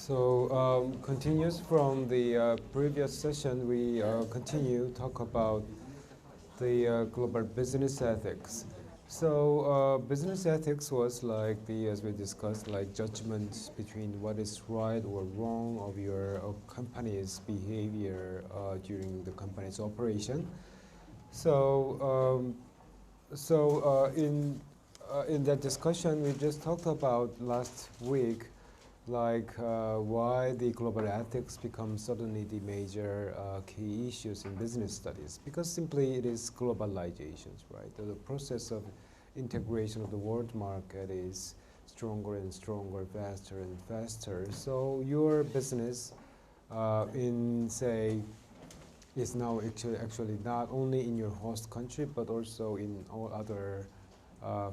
Continues from the previous session, we continue talk about the global business ethics. Business ethics was like as we discussed, like judgment between what is right or wrong of your company's behavior during the company's operation. So, in that discussion, we just talked about last week, like why the global ethics become suddenly the major key issues in business studies, because simply it is globalizations, right? The process of integration of the world market is stronger and stronger, faster and faster. So your business in, say, is now actually not only in your host country, but also in all other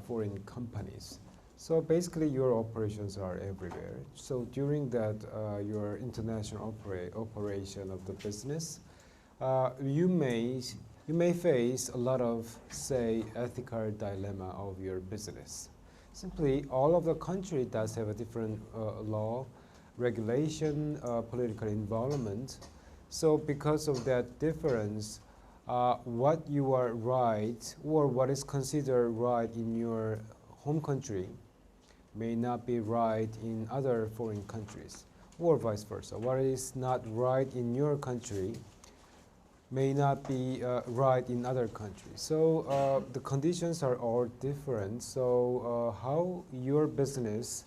foreign companies. So basically your operations are everywhere. So during that, your international operation of the business, you may face a lot of, say, ethical dilemma of your business. Simply, all of the country does have a different law, regulation, political environment. So because of that difference, what you are right or what is considered right in your home country may not be right in other foreign countries, or vice versa. What is not right in your country may not be right in other countries. So the conditions are all different. So how your business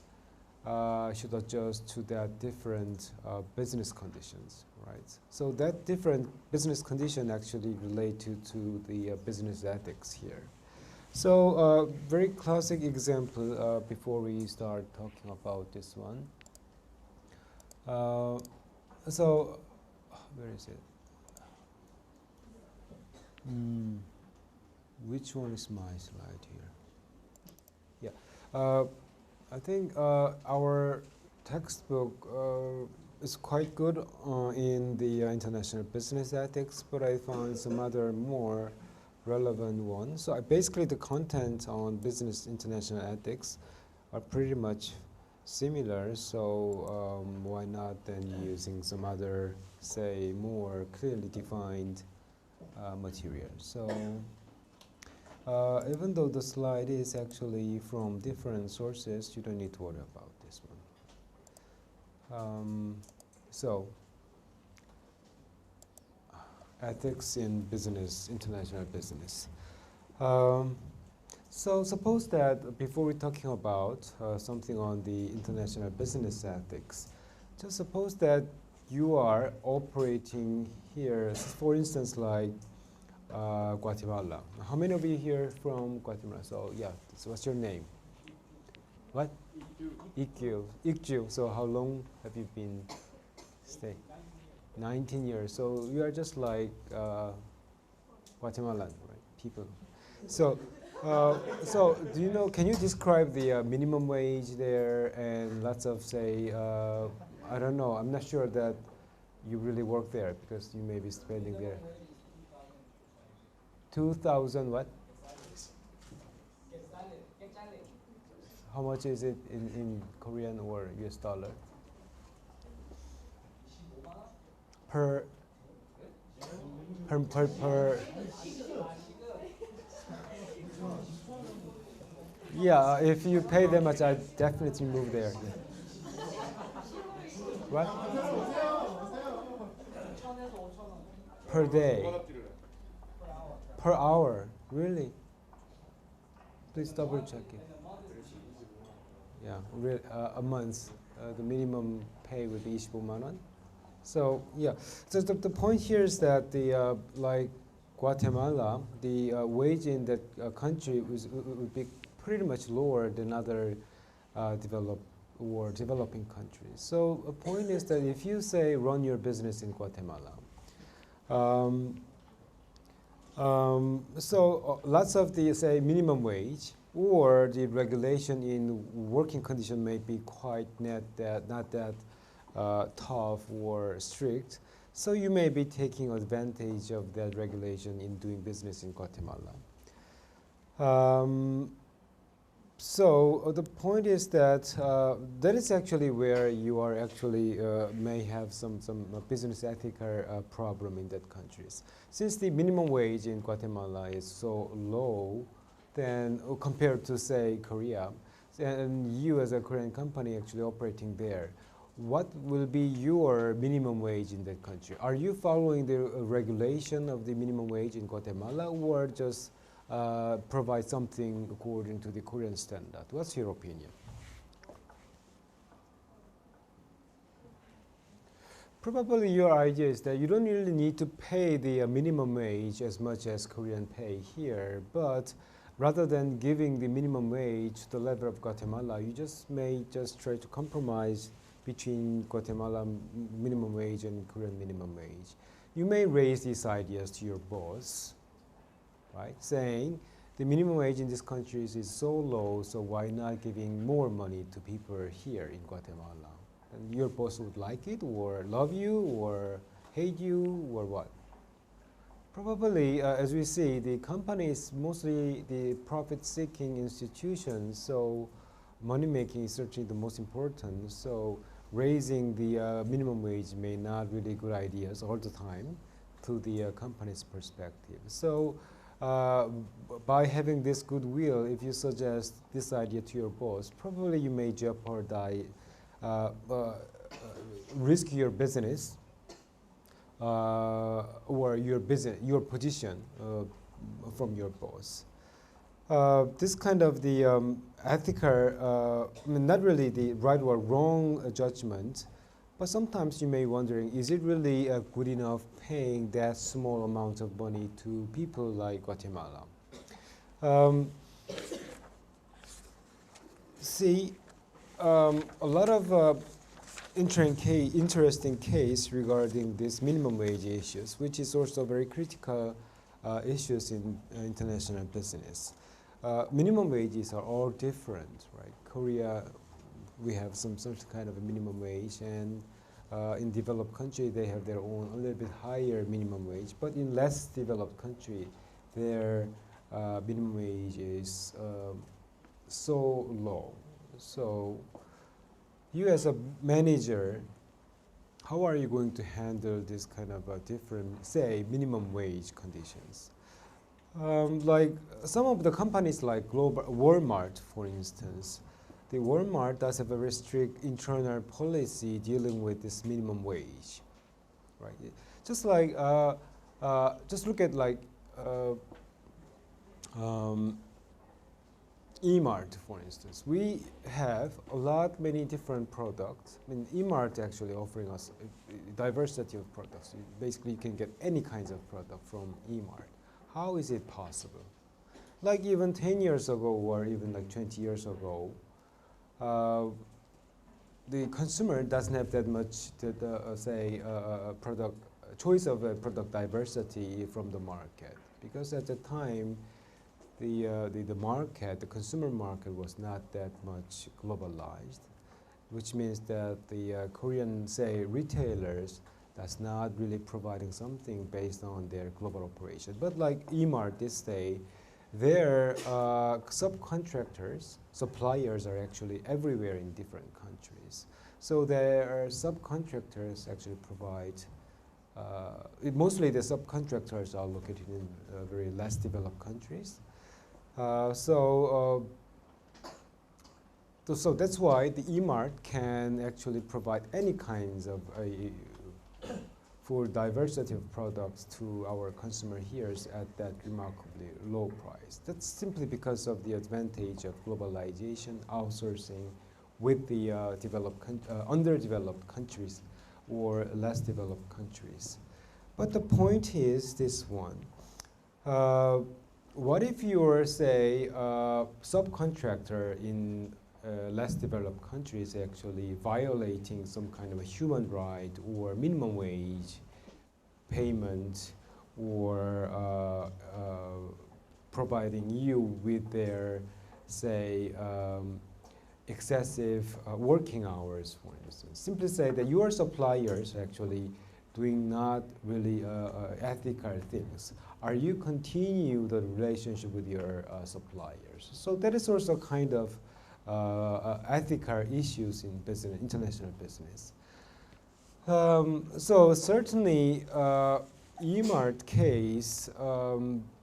should adjust to that different business conditions, right? So that different business condition actually relate to the business ethics here. So very classic example before we start talking about this one. Where is it? Which one is my slide here? Yeah, I think our textbook is quite good in the international business ethics, but I found some other more relevant one. So basically the content on business international ethics are pretty much similar, so why not then using some other, say, more clearly defined material. So even though the slide is actually from different sources, you don't need to worry about this one. Ethics in business, international business. So suppose that before we're talking about something on the international business ethics, just suppose that you are operating here, for instance, like Guatemala. How many of you here from Guatemala? So yeah, so what's your name? What? Ikju. Ikju. So how long have you been staying? 19 years. So you are just like Guatemalan, right? People. So, so do you know? Can you describe the minimum wage there and lots of, say, I don't know. I'm not sure that you really work there because you may be spending there. 2,000 what? How much is it in Korean or US dollar? Per. Yeah, if you pay that much, I definitely move there. Yeah. What? Per day. Per hour, really? Please double check it. Yeah, a month. The minimum pay would be 25만 원. So yeah, so the point here is that the like Guatemala, the wage in that country would be pretty much lower than other developed or developing countries. So the point is that if you say run your business in Guatemala, so lots of the, say, minimum wage or the regulation in working condition may be quite not that tough or strict. So you may be taking advantage of that regulation in doing business in Guatemala. So the point is that that is actually where you are actually may have some business ethical problem in that countries. Since the minimum wage in Guatemala is so low, then compared to say Korea, and you as a Korean company actually operating there, what will be your minimum wage in that country? Are you following the regulation of the minimum wage in Guatemala, or just provide something according to the Korean standard? What's your opinion? Probably your idea is that you don't really need to pay the minimum wage as much as Korean pay here, but rather than giving the minimum wage to the level of Guatemala, you just may just try to compromise between Guatemala minimum wage and Korean minimum wage. You may raise these ideas to your boss, right? Saying the minimum wage in this country is so low, so why not giving more money to people here in Guatemala? And your boss would like it, or love you, or hate you, or what? Probably, as we see, the company is mostly the profit-seeking institutions, so money making is certainly the most important. So raising the minimum wage may not really good ideas all the time to the company's perspective. So by having this goodwill, if you suggest this idea to your boss, probably you may jeopardize, risk your business or your position from your boss. This kind of the ethical, I mean, not really the right or wrong judgment, but sometimes you may wondering, is it really good enough paying that small amount of money to people like Guatemala? See, a lot of interesting case regarding this minimum wage issues, which is also very critical issues in international business. Minimum wages are all different, right? Korea, we have some kind of a minimum wage, and in developed country they have their own a little bit higher minimum wage. But in less developed country, their minimum wage is so low. So you as a manager, how are you going to handle this kind of different, say, minimum wage conditions? Like some of the companies like Walmart, for instance, the Walmart does have a very strict internal policy dealing with this minimum wage, right? Just like, just look at like E-Mart, for instance. We have many different products. I mean, E-Mart actually offering us a diversity of products. Basically, you can get any kinds of product from E-Mart. How is it possible? Like even 10 years ago or even like 20 years ago, the consumer doesn't have that much, product choice of product diversity from the market, because at the time, the market, the consumer market was not that much globalized, which means that the Korean, say, retailers that's not really providing something based on their global operation. But like E-Mart this day, their subcontractors, suppliers are actually everywhere in different countries. So their subcontractors actually provide, mostly the subcontractors are located in very less developed countries. So that's why the E-Mart can actually provide any kinds of for diversity of products to our consumer here at that remarkably low price. That's simply because of the advantage of globalization, outsourcing with the underdeveloped countries or less developed countries. But the point is this one. What if you're, say, a subcontractor in less developed countries actually violating some kind of a human right or minimum wage payment, or providing you with their, say, excessive working hours, for instance? Simply say that your suppliers actually doing not really ethical things? Are you continue the relationship with your suppliers? So that is also kind of ethical issues in business, international business. So certainly, eMart case,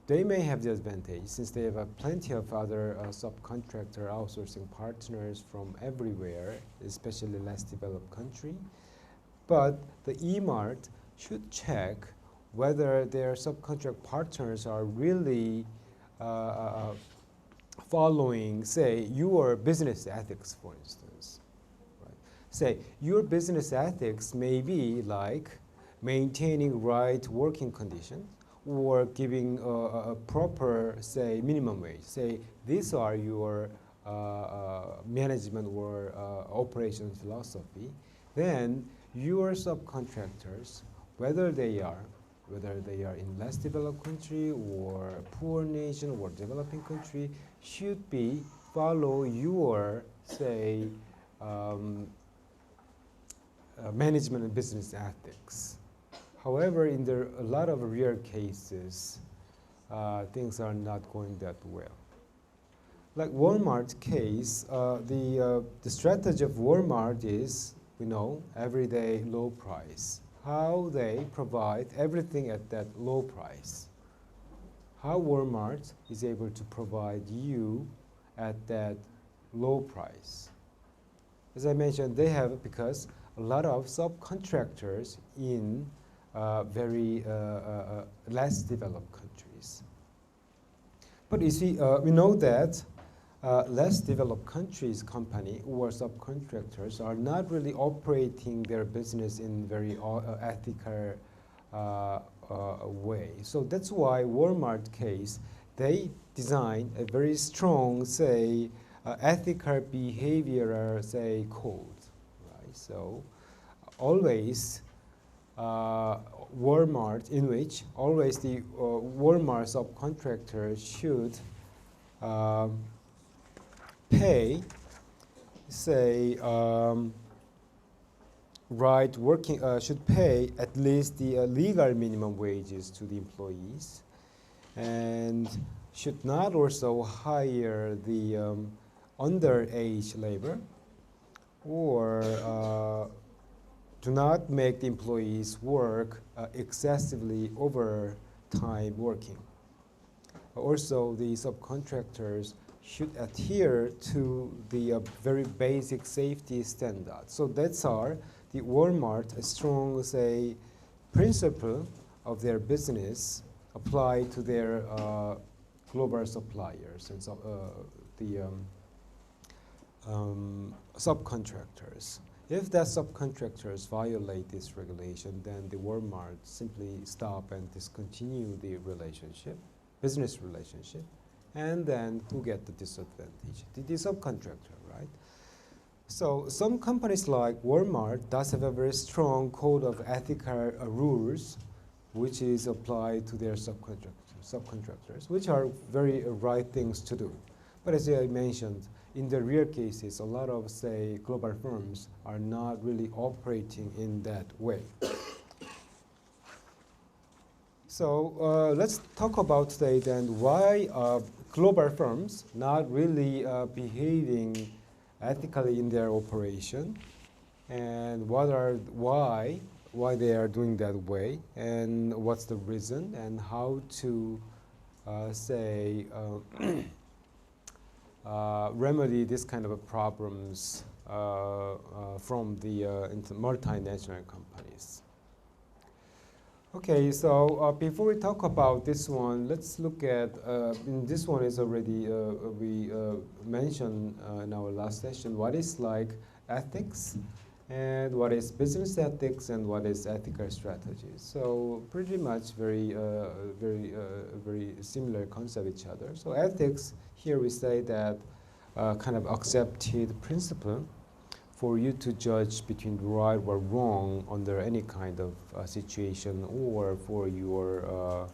they may have the advantage since they have plenty of other subcontractor outsourcing partners from everywhere, especially less developed country. But the eMart should check whether their subcontract partners are really following, say, your business ethics, for instance. Right? Say, your business ethics may be like maintaining right working conditions or giving a proper, say, minimum wage. Say, these are your management or operation philosophy. Then your subcontractors, whether they are in less developed country or poor nation or developing country, should be follow your, say, management and business ethics. However, in a lot of rare cases, things are not going that well. Like Walmart case, the strategy of Walmart is, we know, everyday low price. How they provide everything at that low price. How Walmart is able to provide you at that low price. As I mentioned, they have, because a lot of subcontractors in very less developed countries. But you see, we know that less developed countries company or subcontractors are not really operating their business in very ethical way. So that's why Walmart case, they design a very strong, say, ethical behavioral, say, code, right? So always Walmart, in which always the Walmart subcontractor should pay, say, right working should pay at least the legal minimum wages to the employees, and should not also hire the underage labor, or do not make the employees work excessively overtime working. Also, the subcontractors should adhere to the very basic safety standards. So that's the Walmart, a strong, say, principle of their business applied to their global suppliers and so, the subcontractors. If that subcontractors violate this regulation, then the Walmart simply stop and discontinue the relationship, business relationship, and then who get the disadvantage? The subcontractor, right? So some companies like Walmart does have a very strong code of ethical rules, which is applied to their subcontractors, which are very right things to do. But as I mentioned, in the rare cases, a lot of, say, global firms are not really operating in that way. So let's talk about today then why global firms not really behaving ethically in their operation, and why they are doing that way, and what's the reason, and how to say remedy this kind of problems from the multinational companies. Okay, so before we talk about this one, let's look at, this one is already, we mentioned in our last session, what is like ethics, and what is business ethics, and what is ethical strategy. So pretty much very similar concept each other. So ethics, here we say that kind of accepted principle for you to judge between right or wrong under any kind of situation, or for your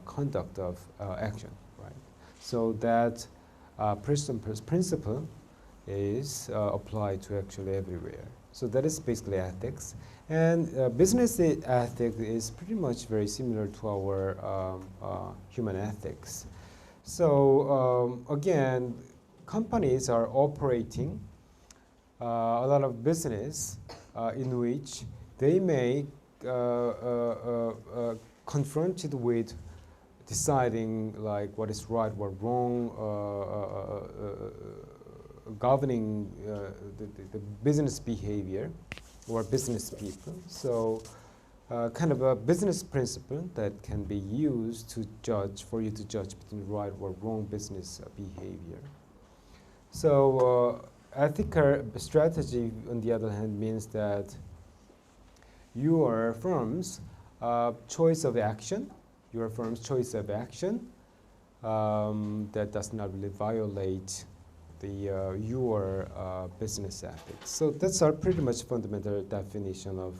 conduct of action, right? So that principle is applied to actually everywhere. So that is basically ethics. And business ethics is pretty much very similar to our human ethics. So again, companies are operating a lot of business in which they may confronted with deciding like what is right, what wrong, governing the business behavior or business people. So kind of a business principle that can be used to judge, for you to judge between right or wrong business behavior. So ethical strategy, on the other hand, means that your firm's choice of action, that does not really violate the your business ethics. So that's our pretty much fundamental definition of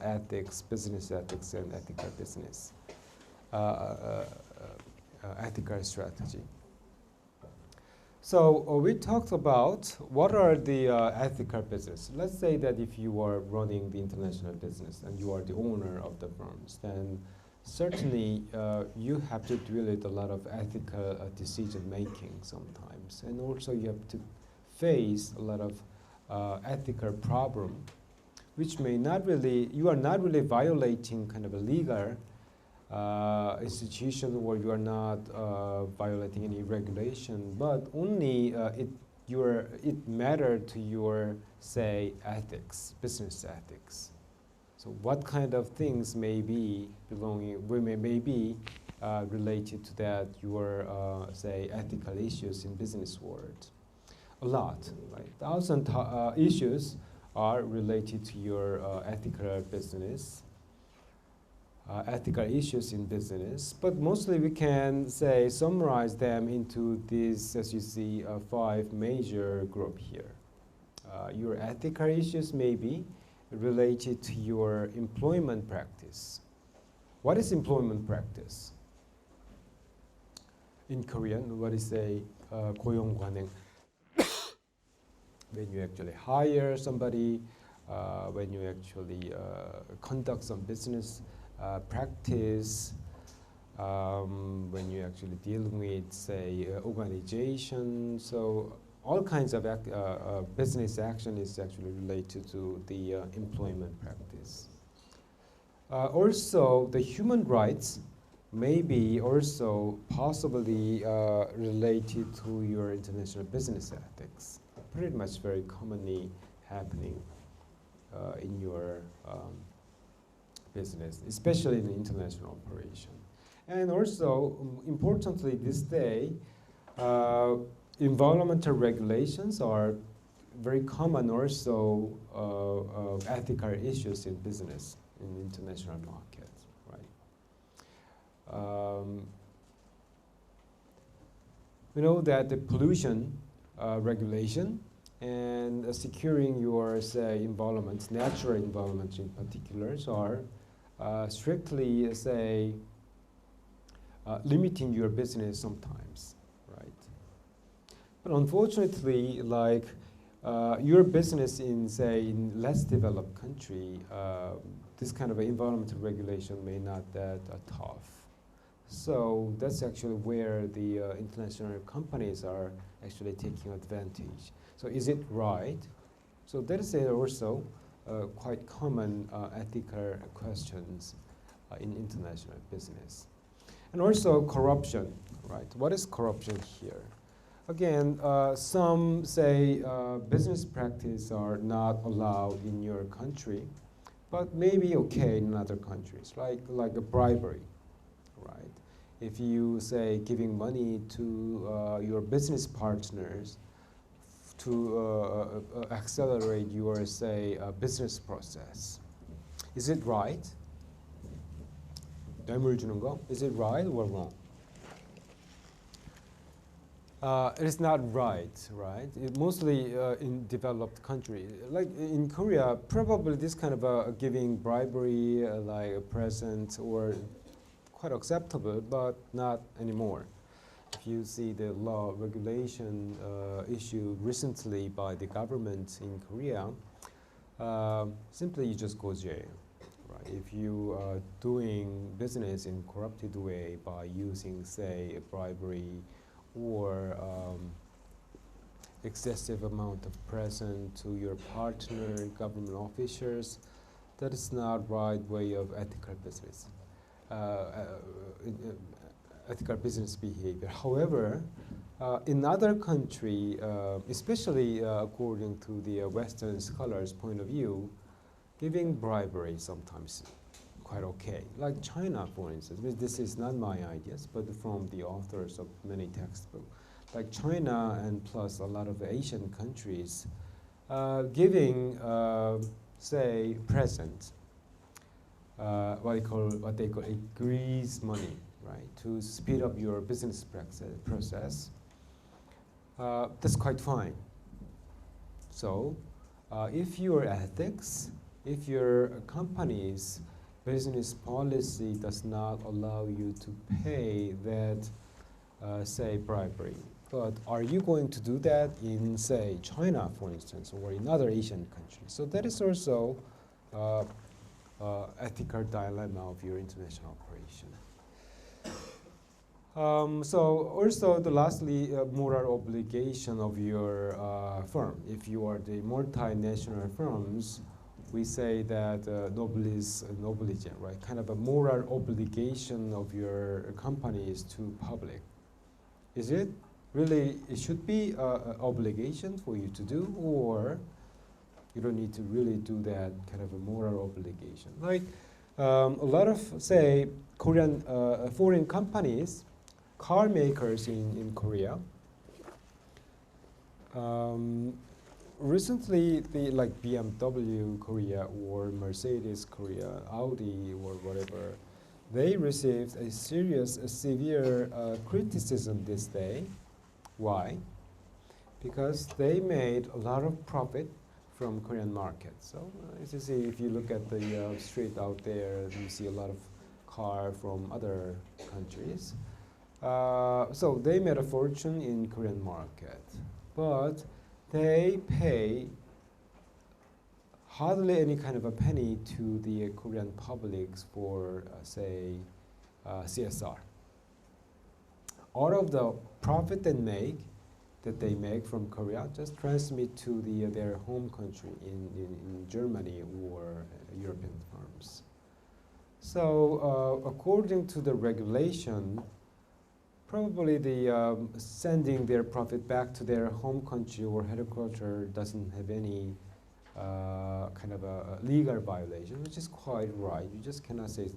ethics, business ethics, and ethical business, ethical strategy. So we talked about what are the ethical business. Let's say that if you are running the international business and you are the owner of the firms, then certainly you have to deal with a lot of ethical decision making sometimes, and also you have to face a lot of ethical problem, which may not really, you are not really violating kind of a legal institution, or you are not violating any regulation, but only it mattered to your, say, ethics, business ethics. So what kind of things may be belonging, may be related to that, your, say, ethical issues in business world? A lot, right? 1,000 issues are related to your ethical business, ethical issues in business, but mostly we can say summarize them into these, as you see, 5 major group here. Your ethical issues may be related to your employment practice. What is employment practice? In Korean, what is a 고용관행? When you actually hire somebody, when you actually conduct some business practice, when you're actually dealing with, say, organization. So all kinds of business action is actually related to the employment practice. Also, the human rights may be also possibly related to your international business ethics. Pretty much very commonly happening in your business, especially in international operation. And also, importantly, this day, environmental regulations are very common also ethical issues in business, in international markets, right? We know that the pollution regulation and securing your, say, environment, natural environment in particular, are strictly, say, limiting your business sometimes, right? But unfortunately, like your business in, say, in less developed country, this kind of environmental regulation may not that tough. So that's actually where the international companies are actually taking advantage. So is it right? So that is also quite common ethical questions in international business. And also corruption, right? What is corruption here? Again, some say business practice are not allowed in your country, but maybe okay in other countries, like a bribery, right? If you say giving money to your business partners to accelerate your, say, business process, is it right? 뇌물 주는 거? Is it right or wrong? It is not right, right? Mostly in developed countries. Like in Korea, probably this kind of giving bribery, like a present, or quite acceptable, but not anymore. If you see the law regulation issued recently by the government in Korea, simply you just go jail. Right? If you are doing business in corrupted way by using, say, a bribery or excessive amount of present to your partner, government officers, that is not right way of ethical business. Ethical business behavior. However, in other country, especially according to the Western scholars' point of view, giving bribery sometimes quite okay. Like China, for instance. This is not my ideas, but from the authors of many textbooks. Like China and plus a lot of Asian countries, giving, say, present, what they call a grease money, right, to speed up your business process. That's quite fine. So, if your ethics, if your company's business policy does not allow you to pay that, say, bribery, but are you going to do that in, say, China, for instance, or in other Asian countries? So that is also ethical dilemma of your international operation. So also the lastly, moral obligation of your firm. If you are the multinational firms, we say that nobilis obligent, right? Kind of a moral obligation of your company is to public. Is it really? It should be an obligation for you to do, or you don't need to really do that kind of a moral obligation. Like a lot of, say, Korean foreign companies, car makers in Korea. Recently, like BMW Korea or Mercedes Korea, Audi or whatever, they received a severe criticism this day. Why? Because they made a lot of profit from Korean market. So as you see, if you look at the street out there, you see a lot of car from other countries. So they made a fortune in Korean market, but they pay hardly any kind of a penny to the Korean publics for, say, CSR. All of the profit that they make from Korea just transmit to their home country in Germany or European firms. So according to the regulation, probably the sending their profit back to their home country or headquarters doesn't have any kind of a legal violation, which is quite right. You just cannot say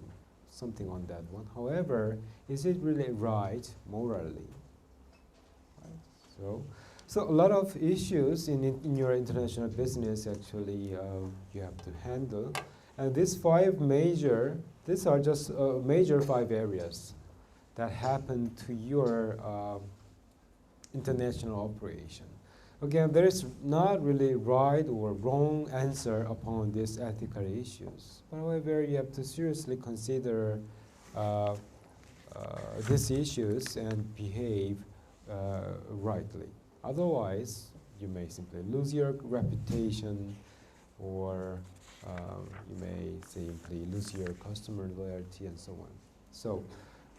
something on that one. However, is it really right morally? Right? So a lot of issues in your international business actually you have to handle, and these are just major 5 areas that happen to your international operation. Again, there is not really right or wrong answer upon these ethical issues. However, you have to seriously consider these issues and behave rightly. Otherwise, you may simply lose your reputation, or you may simply lose your customer loyalty and so on. So,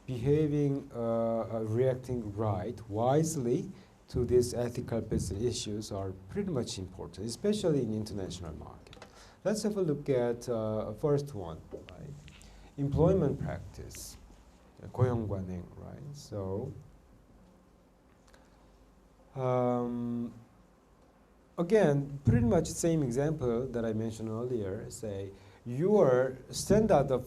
behaving, reacting right, wisely to these ethical business issues are pretty much important, especially in international market. Let's have a look at first one, right? Employment practice, 고용관행, right? So, again, pretty much same example that I mentioned earlier. Say your standard of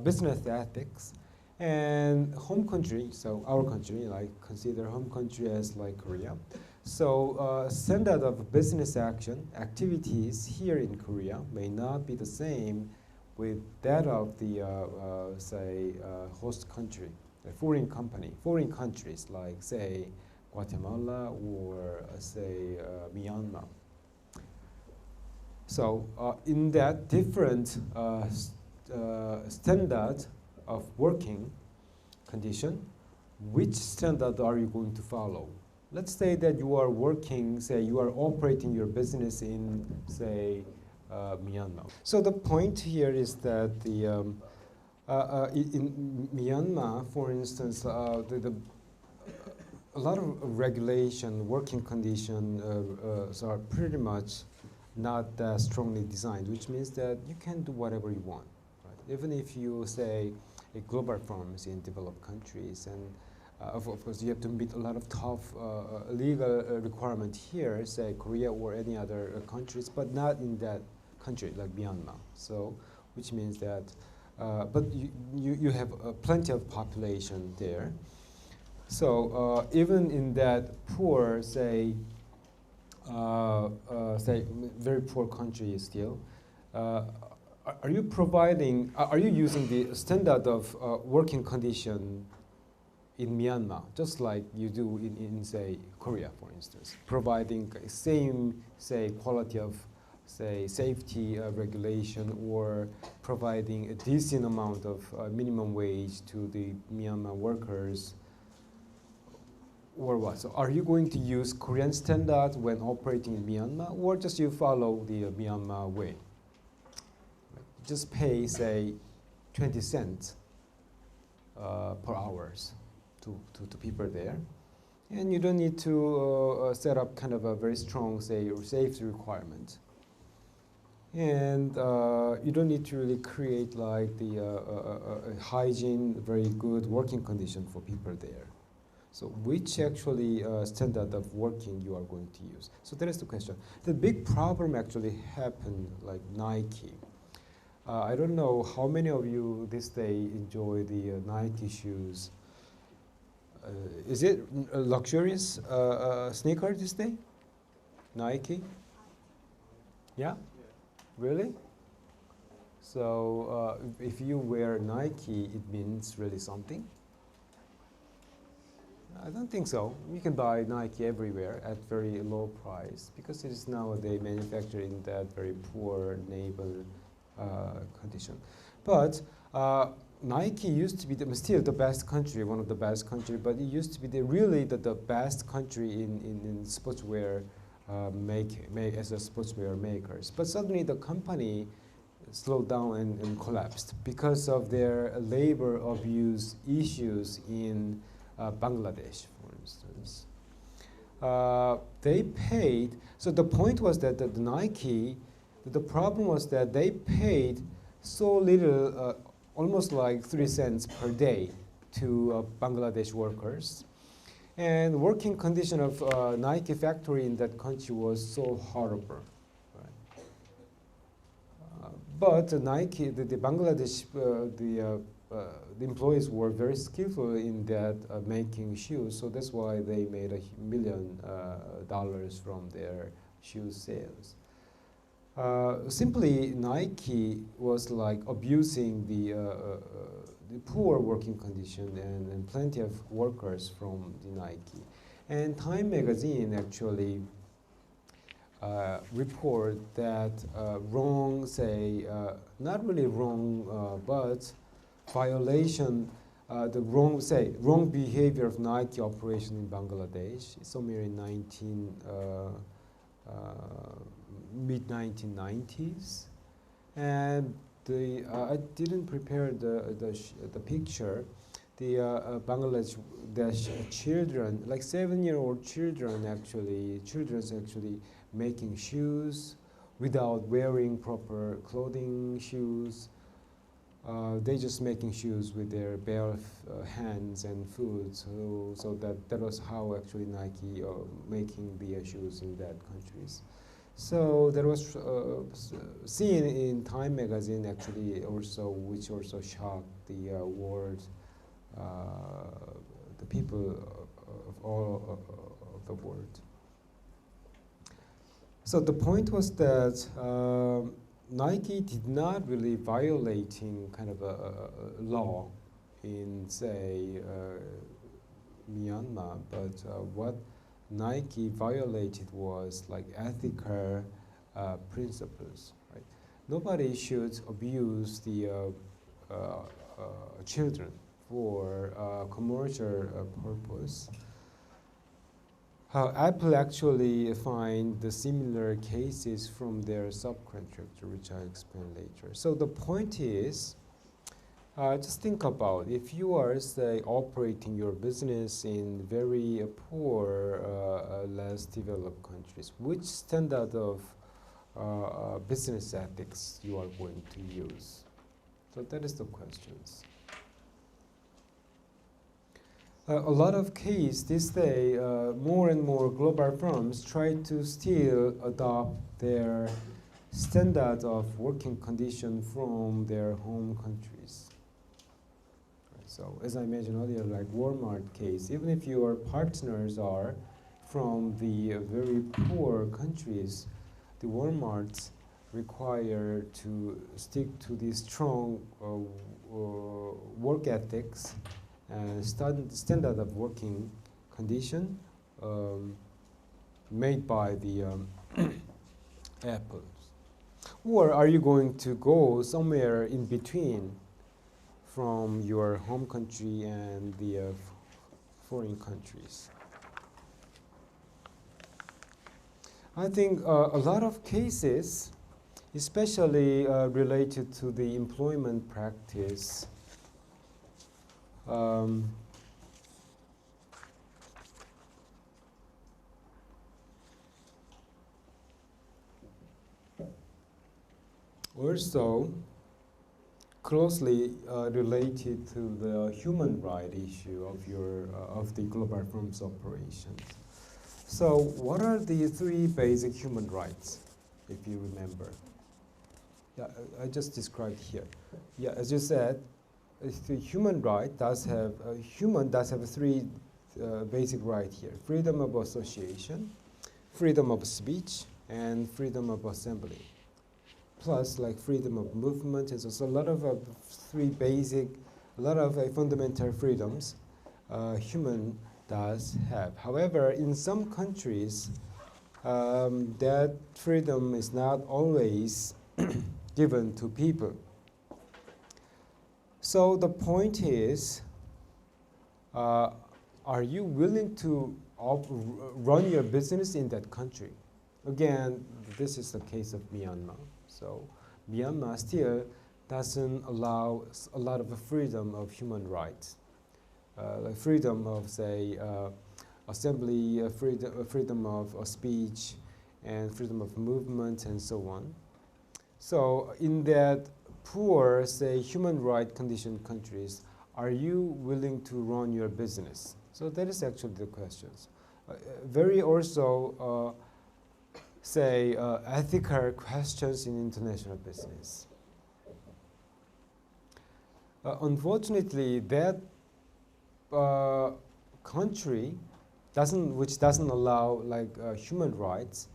business ethics and home country, so our country, like consider home country as like Korea. So standard of business activities here in Korea may not be the same with that of the say host country, a foreign countries like say Guatemala or say Myanmar. So in that different standard of working condition, which standard are you going to follow? Let's say that you are working, say you are operating your business in, say, Myanmar. So the point here is that in Myanmar, for instance, a lot of regulation, working conditions are pretty much not that strongly designed, which means that you can do whatever you want, right? Even if you say a global firms in developed countries, and of course you have to meet a lot of tough legal requirement here, say Korea or any other countries, but not in that country like Myanmar. So, which means that, but you have plenty of population there. So even in that poor, say very poor country still, are you providing, are you using the standard of working condition in Myanmar, just like you do in say, Korea, for instance, providing same, say, quality of, say, safety regulation, or providing a decent amount of minimum wage to the Myanmar workers, or what? So are you going to use Korean standard when operating in Myanmar, or just you follow the Myanmar way? Just pay, say, 20 cents per hours to people there. And you don't need to set up kind of a very strong, say, safety requirement. And you don't need to really create like the hygiene, very good working condition for people there. So which actually standard of working you are going to use? So that is the question. The big problem actually happened like Nike. I don't know how many of you this day enjoy the Nike shoes. Is it a luxurious sneaker this day? Nike? Yeah? Really? So if you wear Nike, it means really something? I don't think so. You can buy Nike everywhere at very low price because it is nowadays manufactured in that very poor neighbor condition. But Nike used to be still the best country, one of the best country, but it used to be really the best country in sportswear as a sportswear makers. But suddenly the company slowed down and collapsed because of their labor abuse issues in Bangladesh, for instance. They paid, so the point was that the Nike, the problem was that they paid so little, almost like 3 cents per day to Bangladesh workers. And working condition of Nike factory in that country was so horrible. Right? But Nike, the Bangladesh, the employees were very skillful in that making shoes, so that's why they made $1 million from their shoe sales. Simply, Nike was like abusing the poor working condition and plenty of workers from the Nike. And Time magazine actually report that wrong, say, not really wrong, but violation, the wrong behavior of Nike operation in Bangladesh somewhere in mid-1990s, and I didn't prepare the picture. The Bangladesh children, like 7-year-old children, children's actually making shoes without wearing proper clothing, shoes. They just making shoes with their bare hands and foot. So that was how actually Nike making the shoes in that countries. So there was seen in Time magazine actually also, which also shocked the world, the people of all of the world. So the point was that Nike did not really violating kind of a law in, say, Myanmar, but what Nike violated was like ethical principles. Right? Nobody should abuse the children for commercial purpose. how Apple actually find the similar cases from their subcontractor, which I'll explain later. So the point is, just think about if you are, say, operating your business in very poor, less developed countries, which standard of business ethics you are going to use? So that is the questions. A lot of cases these days, more and more global firms try to still adopt their standard of working condition from their home countries. So as I mentioned earlier, like Walmart case, even if your partners are from the very poor countries, the Walmarts require to stick to the strong work ethics and standard of working condition made by the Apples. Or are you going to go somewhere in between from your home country and the foreign countries? I think a lot of cases, especially related to the employment practice, also closely related to the human right issue of your of the global firms operations. So what are the three basic human rights, if you remember? Yeah, I just described here. Yeah, as you said, the human right does have human does have three basic rights here: freedom of association, freedom of speech, and freedom of assembly. Plus, like freedom of movement, and so a lot of three basic, a lot of fundamental freedoms human does have. However, in some countries, that freedom is not always given to people. So the point is, are you willing to run your business in that country? Again, this is the case of Myanmar. So Myanmar still doesn't allow a lot of the freedom of human rights, like freedom of, say, assembly, freedom of speech, and freedom of movement, and so on. So in that poor, say, human right condition countries, are you willing to run your business? So that is actually the questions. Very also, say, ethical questions in international business. Unfortunately, that country which doesn't allow like human rights,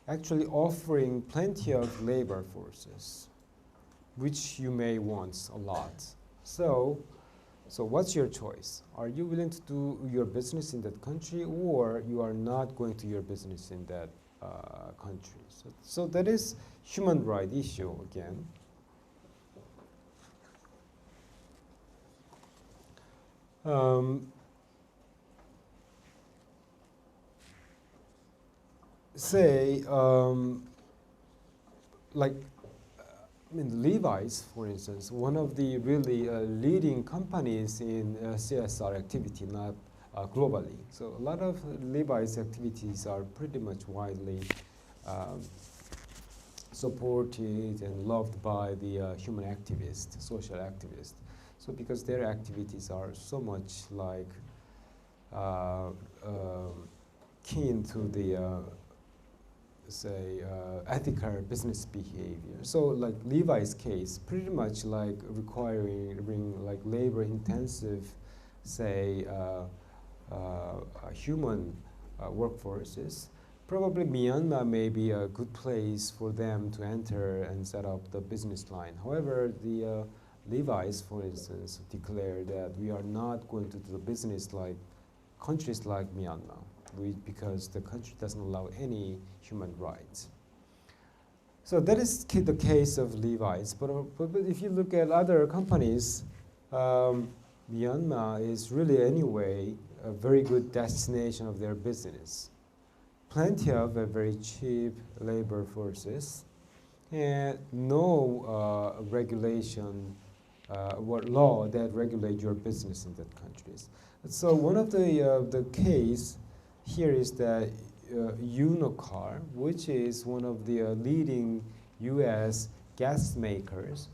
actually offering plenty of labor forces, which you may want a lot. So what's your choice? Are you willing to do your business in that country, or you are not going to your business in that country? So that is human right issue again. Say, like, I mean, Levi's, for instance, one of the really leading companies in CSR activity, not globally. So a lot of Levi's activities are pretty much widely supported and loved by the human activists, social activists. So because their activities are so much like keen to the say ethical business behavior. So like Levi's case, pretty much like requiring like labor intensive, say human workforces. Probably Myanmar may be a good place for them to enter and set up the business line. However, the Levi's, for instance, declared that we are not going to do the business like countries like Myanmar, because the country doesn't allow any human rights. So that is the case of Levi's. But if you look at other companies, Myanmar is really anyway a very good destination of their business. plenty of very cheap labor forces and no regulation or law that regulate your business in that countries. So one of the case here is that Unicar, which is one of the leading U.S. gas makers,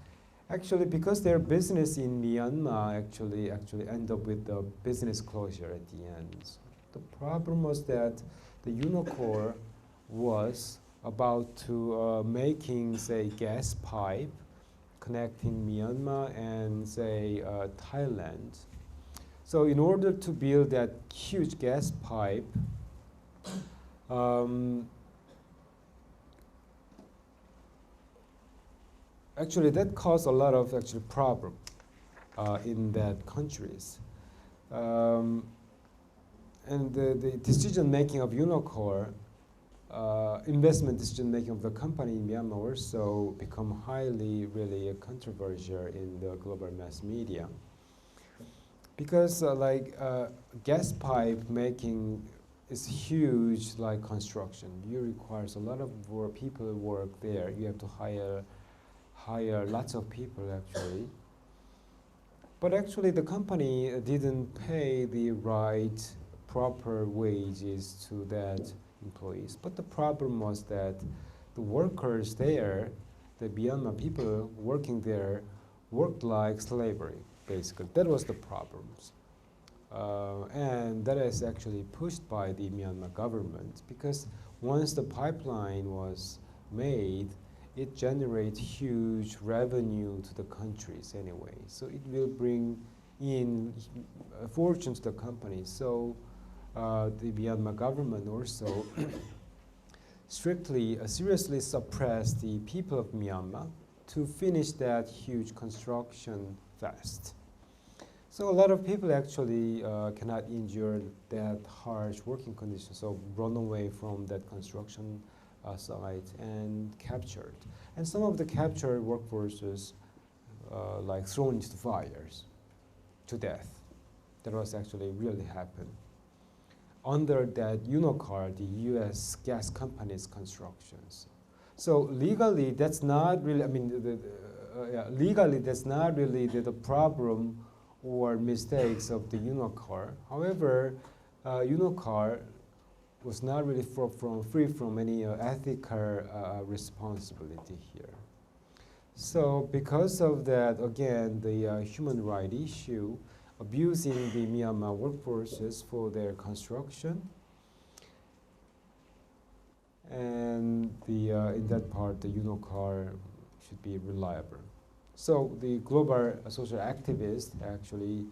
actually because their business in Myanmar actually end up with the business closure at the end. So the problem was that the Unicore was about to making say gas pipe connecting Myanmar and say Thailand. So in order to build that huge gas pipe, actually that caused a lot of actually problem in that countries. And the decision making of Unicore, investment decision making of the company in Myanmar also become highly really controversial in the global mass media. Because gas pipe making is huge like construction. You requires a lot of people work there. You have to hire lots of people actually. But actually the company didn't pay the right proper wages to that employees. But the problem was that the workers there, the Myanmar people working there, worked like slavery, basically. That was the problems. And that is actually pushed by the Myanmar government because once the pipeline was made, it generates huge revenue to the countries anyway. So it will bring in fortune to the company. So the Myanmar government also seriously suppressed the people of Myanmar to finish that huge construction fast. So a lot of people actually cannot endure that harsh working conditions, so run away from that construction site and captured. And some of the captured workforces like thrown into the fires to death. That was actually really happened under that Unicar, the U.S. gas company's constructions. So legally, that's not really, I mean, legally, that's not really the problem or mistakes of the Unicar. However, Unicar was not really free from any ethical responsibility here. So because of that, again, the human rights issue, abusing the Myanmar workforces for their construction, and in that part, the Unicar should be reliable. So the global social activists actually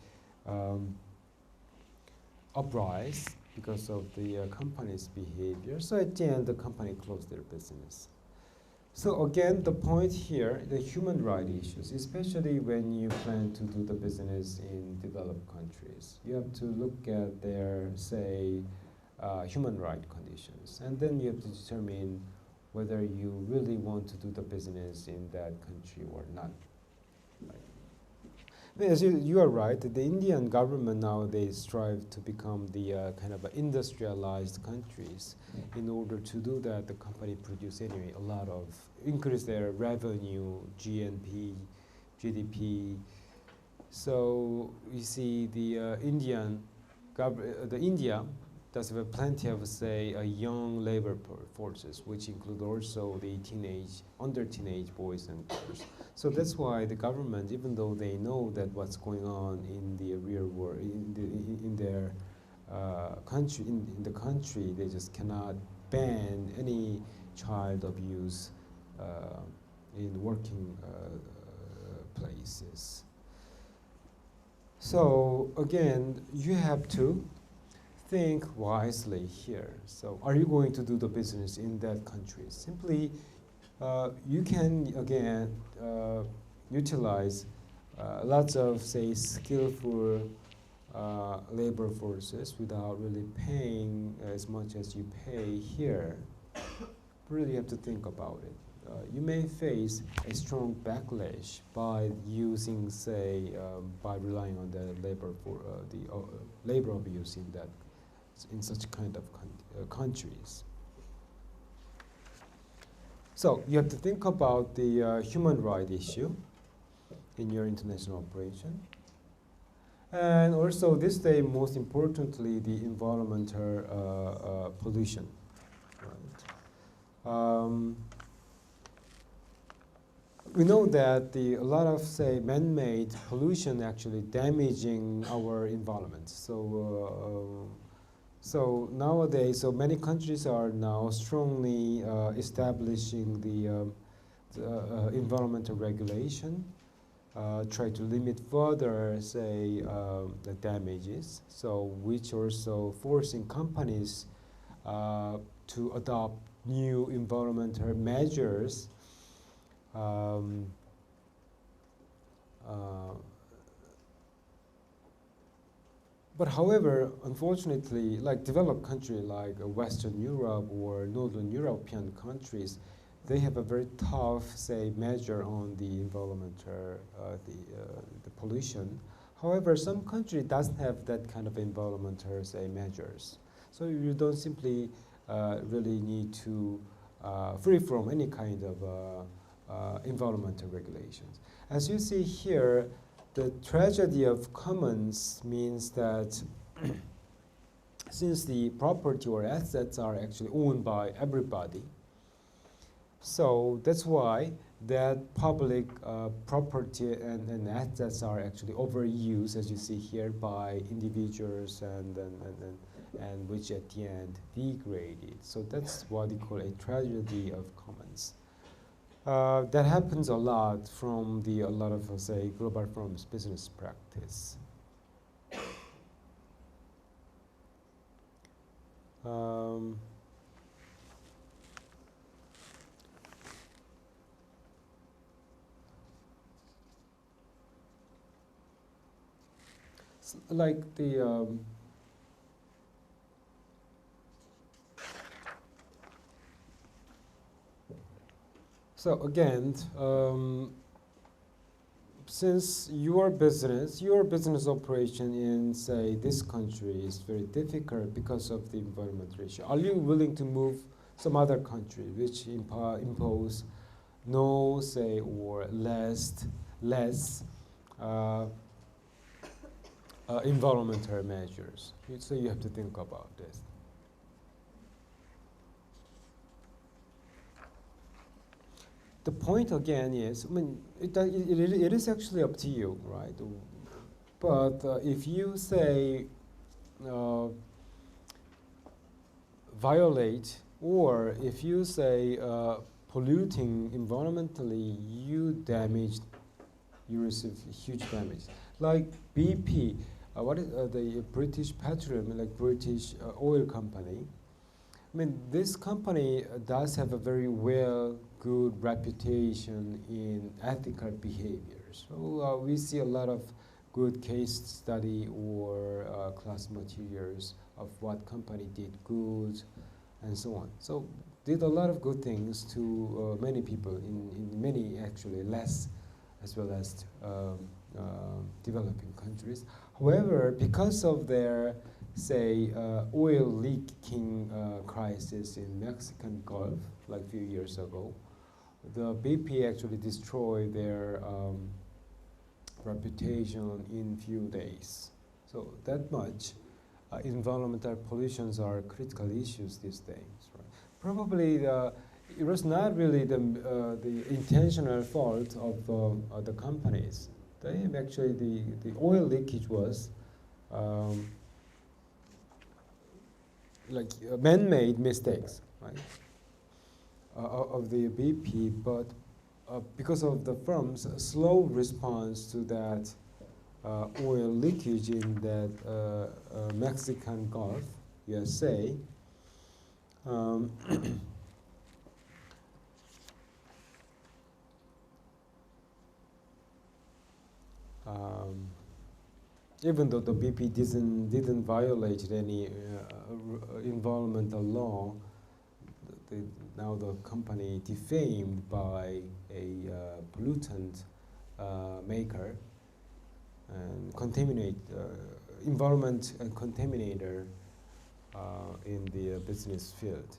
uprise because of the company's behavior. So at the end, the company closed their business. So again, the point here, the human rights issues, especially when you plan to do the business in developed countries, you have to look at their, say, human rights conditions, and then you have to determine whether you really want to do the business in that country or not. Yes, you are right. The Indian government nowadays strive to become the kind of industrialized countries. In order to do that, the company produce anyway a lot of increase their revenue, GNP, GDP. So you see the India does have plenty of say young labor forces, which include also the under teenage boys and girls. So that's why the government, even though they know that what's going on in the real world, in their country, in the country, they just cannot ban any child abuse in working places. So again, you have to think wisely here. So are you going to do the business in that country? Simply, you can, again, utilize lots of, say, skillful labor forces without really paying as much as you pay here. Really have to think about it. You may face a strong backlash by using, say, by relying on the labor abuse in such kind of countries. So you have to think about the human right issue in your international operation. And also this day, most importantly, the environmental pollution. Right? We know that a lot of, say, man-made pollution actually damaging our environment. So nowadays, so many countries are now strongly establishing the environmental regulation, try to limit further, say, the damages. So which also forcing companies to adopt new environmental measures. But however, unfortunately, like developed countries like Western Europe or Northern European countries, they have a very tough, say, measure on the environmental, the pollution. However, some country doesn't have that kind of environmental, say, measures. So you don't simply really need to free from any kind of environmental regulations. As you see here, the tragedy of commons means that since the property or assets are actually owned by everybody, so that's why that public property and assets are actually overused, as you see here, by individuals and which at the end degraded. So that's what we call a tragedy of commons. That happens a lot from a lot of, say, global firms' business practice. Like the so again, since your business operation in, say, this country is very difficult because of the environmental issue, are you willing to move some other country which impose no, say, or less environmental measures? So you have to think about this. The point again is, I mean, it is actually up to you, right? But if you say violate, or if you say polluting environmentally, you receive huge damage. Like BP, what is the British Petroleum, like British oil company? I mean, this company does have a very good reputation in ethical behavior. So we see a lot of good case study or class materials of what company did good and so on. So did a lot of good things to many people in many actually less as well as developing countries. However, because of their, say, oil leaking crisis in Mexican Gulf, like a few years ago, the BP actually destroyed their reputation in few days. So that much environmental pollutions are critical issues these days. Right? Probably it was not really the intentional fault of the companies. They actually the oil leakage was like man-made mistakes, right, of the BP, but because of the firm's slow response to that oil leakage in that Mexican Gulf, USA, even though the BP didn't violate any environmental law, now the company defamed by a pollutant maker and contaminate environment and contaminator in the business field.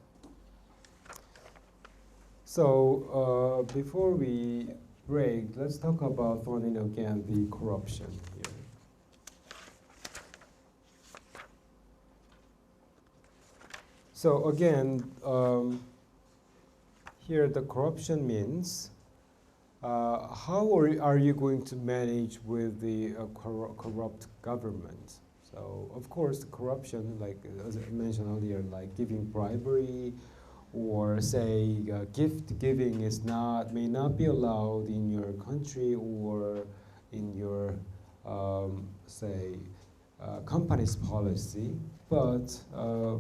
So before we break, let's talk about funding again the corruption here. So again, here the corruption means how are you going to manage with the corrupt government? So of course, the corruption, like as I mentioned earlier, like giving bribery, or say gift giving may not be allowed in your country or in your say company's policy, but are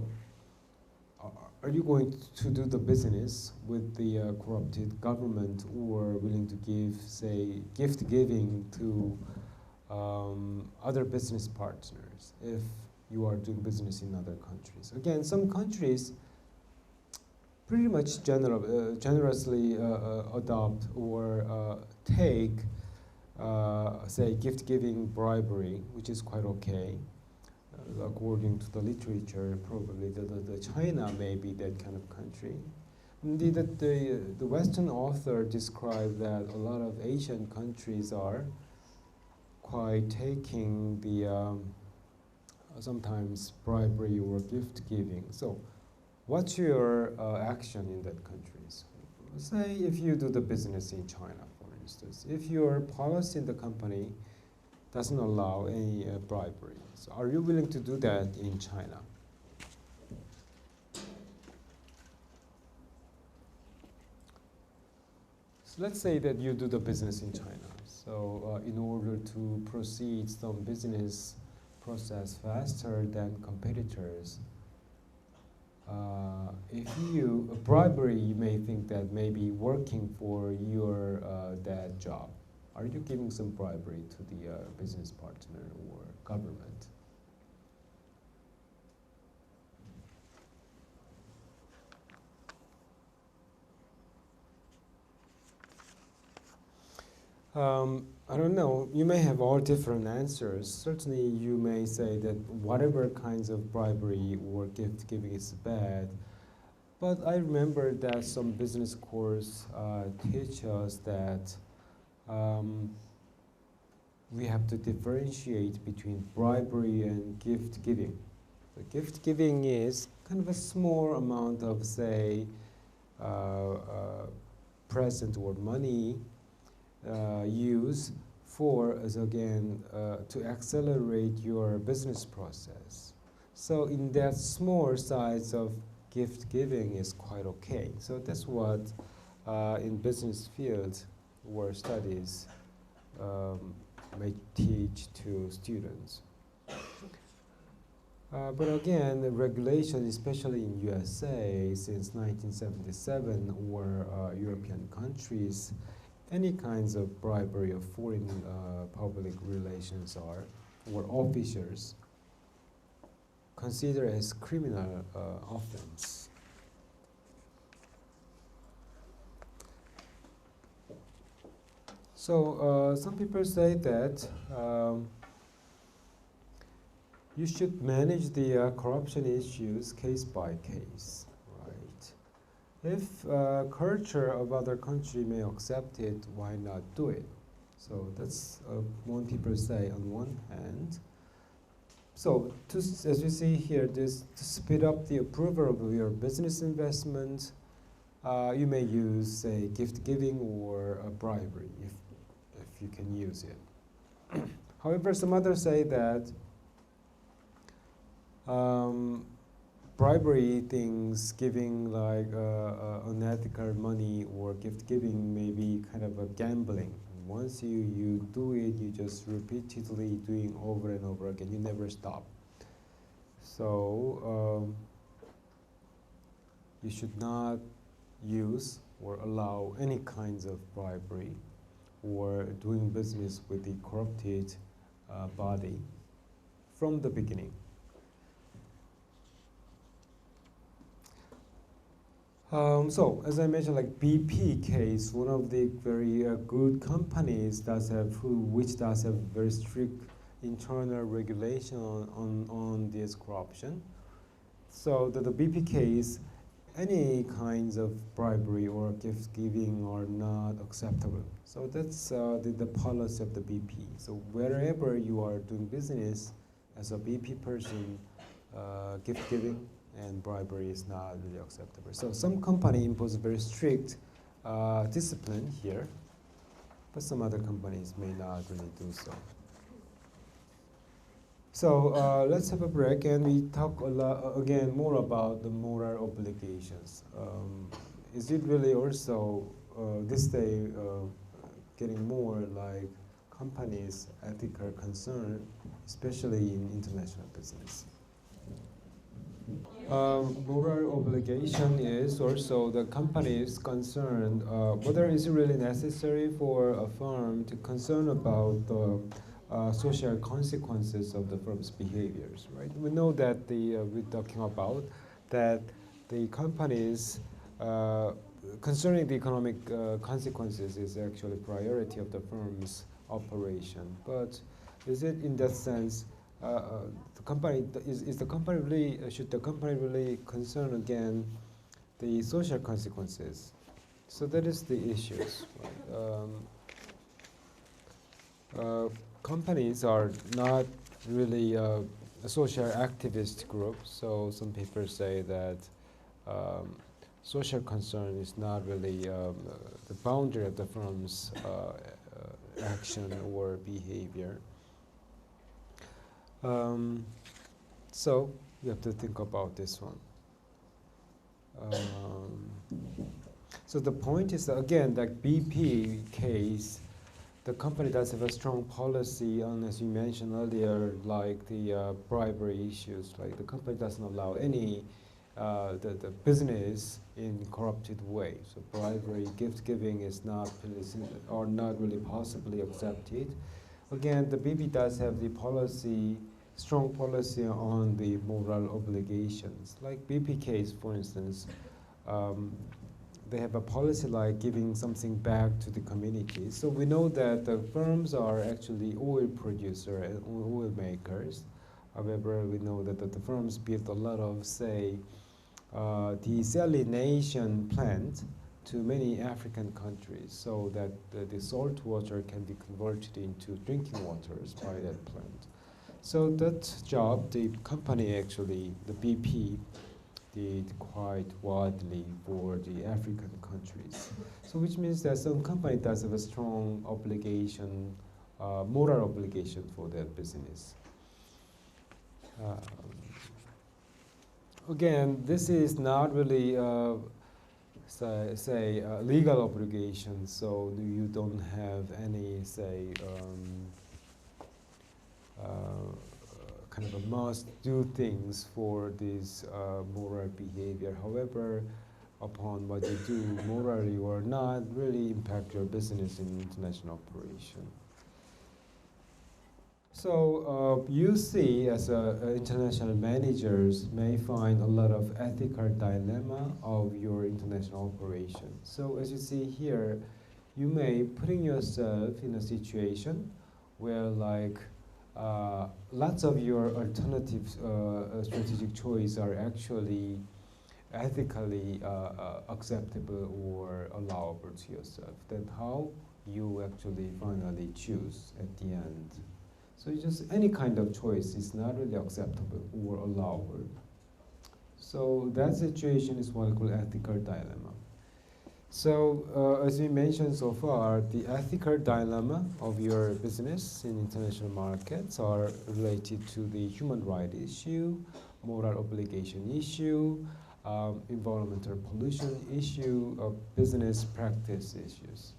you going to do the business with the corrupted government, or willing to give, say, gift giving to other business partners if you are doing business in other countries? Again, some countries pretty much generously adopt or take, say, gift giving bribery, which is quite okay. According to the literature, probably the China may be that kind of country. Indeed, the Western author described that a lot of Asian countries are quite taking the sometimes bribery or gift giving. So, what's your action in that countries? Say if you do the business in China, for instance, if your policy in the company doesn't allow any bribery, so are you willing to do that in China? So let's say that you do the business in China. So in order to proceed some business process faster than competitors, if you bribery, you may think that maybe working for your that job. Are you giving some bribery to the business partner or government? I don't know. You may have all different answers. Certainly, you may say that whatever kinds of bribery or gift giving is bad. But I remember that some business course teach us that we have to differentiate between bribery and gift giving. The gift giving is kind of a small amount of, say, present or money used for, as again, to accelerate your business process. So in that small size of gift giving is quite okay. So that's what in business field or studies may teach to students. But again, the regulation, especially in USA, since 1977, or European countries, any kinds of bribery of foreign public relations or officials considered as criminal offense. So some people say that you should manage the corruption issues case by case, right? If culture of other country may accept it, why not do it? So that's one people say on one hand. So as you see here, to speed up the approval of your business investment, you may use, say, gift giving or a bribery if you can use it. However, some others say that bribery things, giving like unethical money or gift giving may be kind of a gambling. Once you do it, you just repeatedly doing over and over again. You never stop. So you should not use or allow any kinds of bribery or doing business with the corrupted body from the beginning. So, as I mentioned, like BP case, one of the very good companies which does have very strict internal regulation on this corruption. So the BP case, any kinds of bribery or gift giving are not acceptable. So that's the policy of the BP. So wherever you are doing business as a BP person, gift giving and bribery is not really acceptable. So some company impose very strict discipline here, but some other companies may not really do so. So let's have a break and we talk a lot again more about the moral obligations. Is it really also this day getting more like companies' ethical concern, especially in international business? Moral obligation is also the company is concerned whether it's really necessary for a firm to concern about the social consequences of the firm's behaviors, right? We know that we're talking about that the companies concerning the economic consequences is actually priority of the firm's operation. But is it in that sense the company is the company really should the company really concern again the social consequences? So that is the issues. Right? Companies are not really a social activist group, so some papers say that social concern is not really the boundary of the firm's action or behavior. So you have to think about this one. So the point is that, again, that BP case, the company does have a strong policy on, as you mentioned earlier, like the bribery issues. Like the company doesn't allow any the business in corrupted way. So bribery, gift giving is not or not really possibly accepted. Again, the BP does have the policy, strong policy on the moral obligations. Like BP case, for instance, they have a policy like giving something back to the community. So we know that the firms are actually oil producer and oil makers. However, we know that the firms built a lot of, say, desalination plant to many African countries so that the salt water can be converted into drinking waters by that plant. So that job, the company actually, the BP, did quite widely for the African countries. So which means that some company does have a strong obligation, moral obligation for their business. Again, this is not really say legal obligation, so you don't have any say kind of a must do things for this moral behavior. However, upon what you do morally or not really impact your business in international operation. So you see, as international managers may find a lot of ethical dilemma of your international operation. So as you see here, you may putting yourself in a situation where like lots of your alternative strategic choice are actually ethically acceptable or allowable to yourself. Then how you actually finally choose at the end. So it's just any kind of choice is not really acceptable or allowable. So that situation is what we call ethical dilemma. So as we mentioned so far, the ethical dilemma of your business in international markets are related to the human rights issue, moral obligation issue, environmental pollution issue, business practice issues.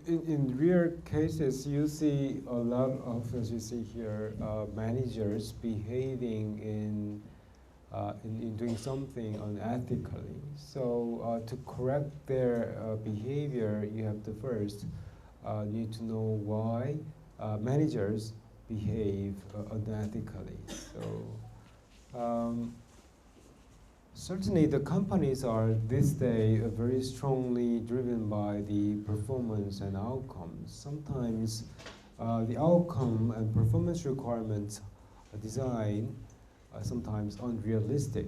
In rare cases, you see a lot of, as you see here, managers behaving in doing something unethically. So to correct their behavior, you have to first need to know why managers behave unethically. So certainly the companies are this day very strongly driven by the performance and outcomes. Sometimes the outcome and performance requirements design are sometimes unrealistic.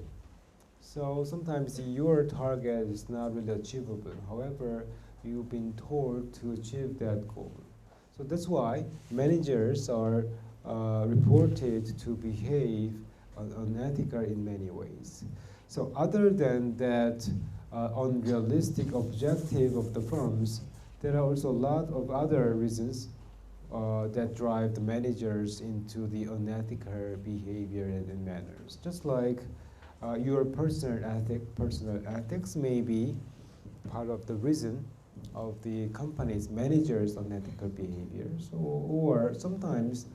So sometimes your target is not really achievable. However, you've been told to achieve that goal. So that's why managers are reported to behave unethical in many ways. So other than that unrealistic objective of the firms, there are also a lot of other reasons that drive the managers into the unethical behavior and manners. Just like your personal ethics may be part of the reason of the company's managers' unethical behaviors, or sometimes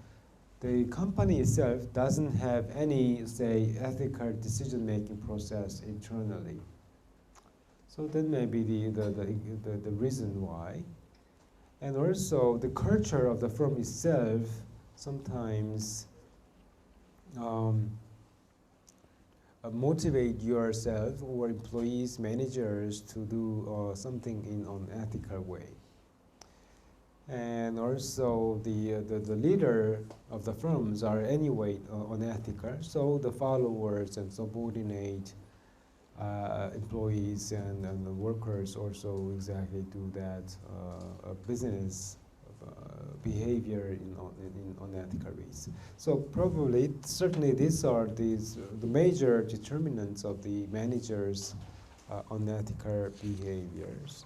the company itself doesn't have any, say, ethical decision-making process internally. So that may be the reason why. And also the culture of the firm itself sometimes motivate yourself or employees, managers to do something in an ethical way. And also the leader of the firms are anyway unethical, so the followers and subordinate employees and the workers also exactly do that business behavior in unethical ways. So probably, certainly these are the major determinants of the managers' unethical behaviors.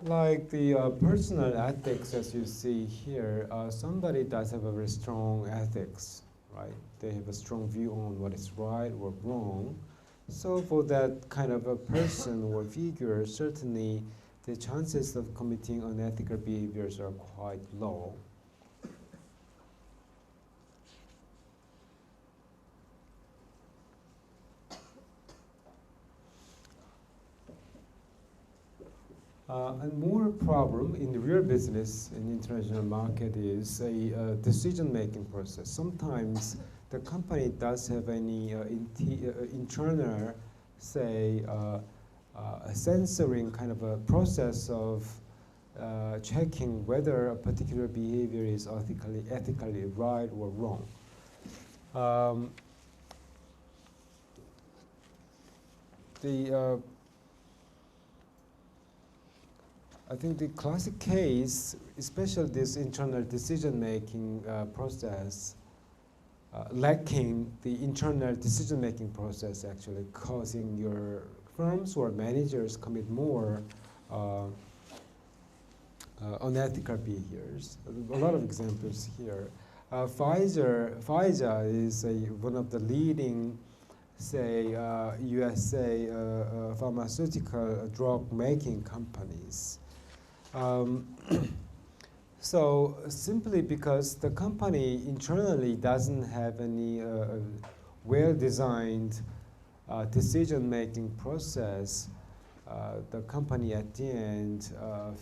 Like the personal ethics, as you see here, somebody does have a very strong ethics, right? They have a strong view on what is right or wrong. So for that kind of a person or figure, certainly the chances of committing unethical behaviors are quite low. And more problem in the real business in international market is a decision-making process. Sometimes the company does have any internal, say, censoring kind of a process of checking whether a particular behavior is ethically right or wrong. I think the classic case, especially this internal decision-making process, lacking the internal decision-making process actually causing your firms or managers commit more unethical behaviors. A lot of examples here. Pfizer is one of the leading, say, USA pharmaceutical drug-making companies. So simply because the company internally doesn't have any well-designed decision-making process, the company at the end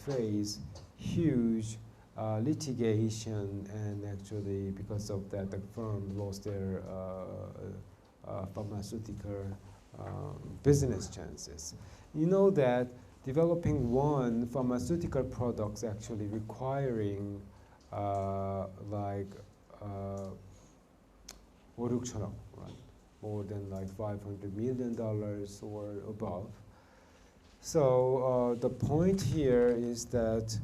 faced huge litigation, and actually because of that the firm lost their pharmaceutical business chances. You know that developing one pharmaceutical products actually requiring like 5, 6천억, right? More than like $500 million or above. So the point here is that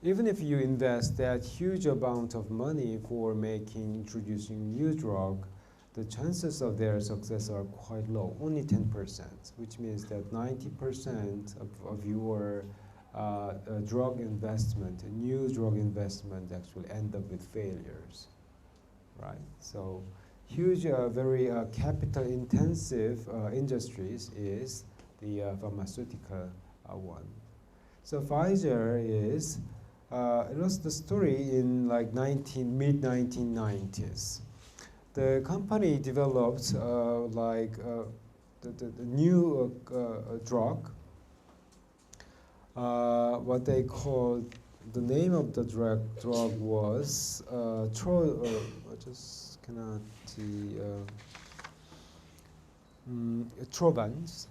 even if you invest that huge amount of money for introducing new drug, the chances of their success are quite low, only 10%, which means that 90% of your drug investment, new drug investment, actually end up with failures, right? So huge, very capital-intensive industries is the pharmaceutical one. So Pfizer is, it was the story in like mid-1990s. the company developed the new drug. What they called, the name of the drug was I just cannot see, Trovans.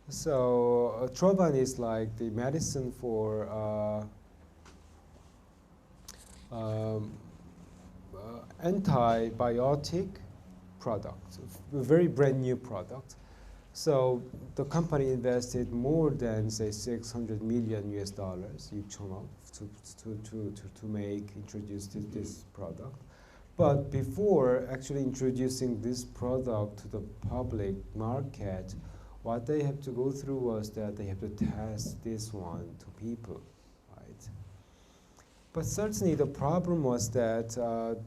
So Trovan is like the medicine for antibiotic product, a very brand new product. So the company invested more than, say, 600 million US dollars each month to introduce this product. But before actually introducing this product to the public market, what they have to go through was that they have to test this one to people, right? But certainly the problem was that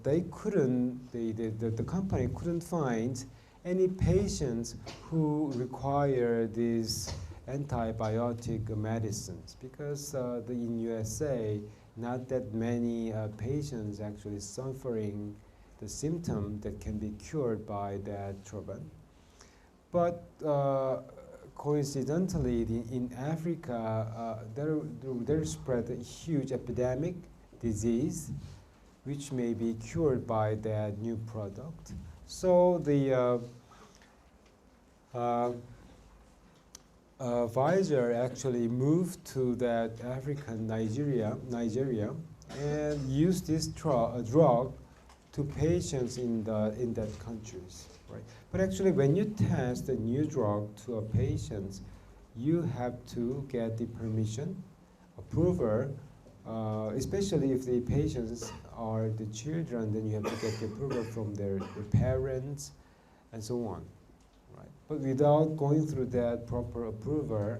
the company couldn't find any patients who require these antibiotic medicines, because in USA, not that many patients actually suffering the symptom that can be cured by that Trovan. But coincidentally, in Africa, there spread a huge epidemic disease, which may be cured by that new product. So the Pfizer actually moved to that African Nigeria, and used this drug to patients in that countries, right? But actually, when you test a new drug to a patient, you have to get the permission, approval, especially if the patients are the children, then you have to get the approval from their parents, and so on, right? But without going through that proper approval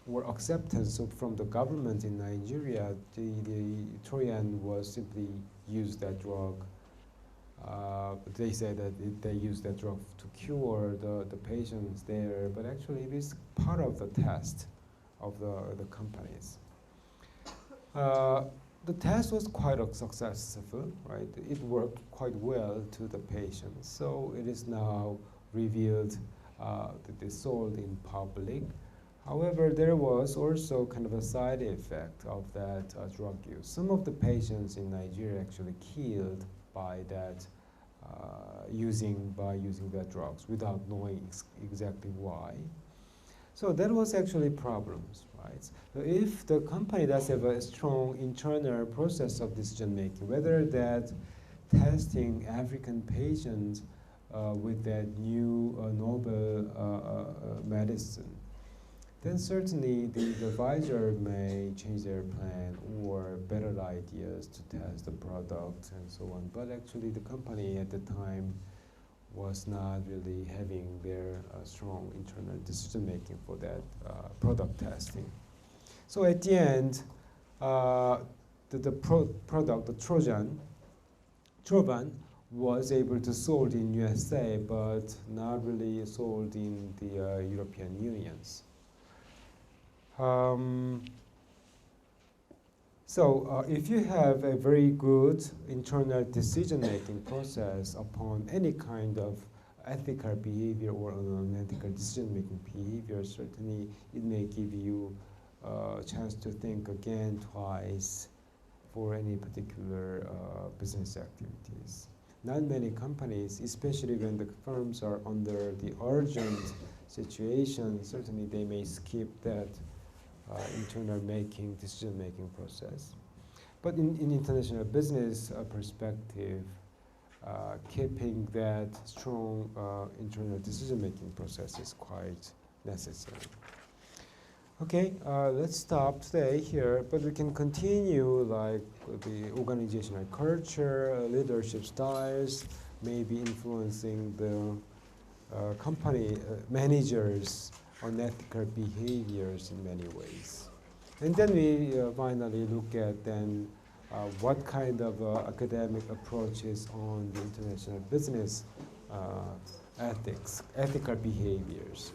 or acceptance from the government in Nigeria, the Trojan was simply use that drug. They say that they use that drug to cure the patients there, but actually it is part of the test of the companies. The test was quite successful, right? It worked quite well to the patients. So it is now revealed that they sold in public. However, there was also kind of a side effect of that drug use. Some of the patients in Nigeria actually killed by that using that drugs without knowing exactly why. So that was actually problems, right? So if the company does have a strong internal process of decision making, whether that testing African patients with that new novel medicine, then certainly the advisor may change their plan or better ideas to test the product and so on. But actually the company at the time was not really having their strong internal decision making for that product testing. So at the end, the product, the Trovan, was able to sold in USA, but not really sold in the European Unions. So if you have a very good internal decision-making process upon any kind of ethical behavior or unethical decision-making behavior, certainly it may give you a chance to think again, twice for any particular business activities. Not many companies, especially when the firms are under the urgent situation, certainly they may skip that internal decision-making process. But in international business perspective, keeping that strong internal decision-making process is quite necessary. Okay, let's stop today here, but we can continue like the organizational culture, leadership styles, maybe influencing the company managers on ethical behaviors in many ways. And then we finally look at then what kind of academic approaches on the international business ethical behaviors.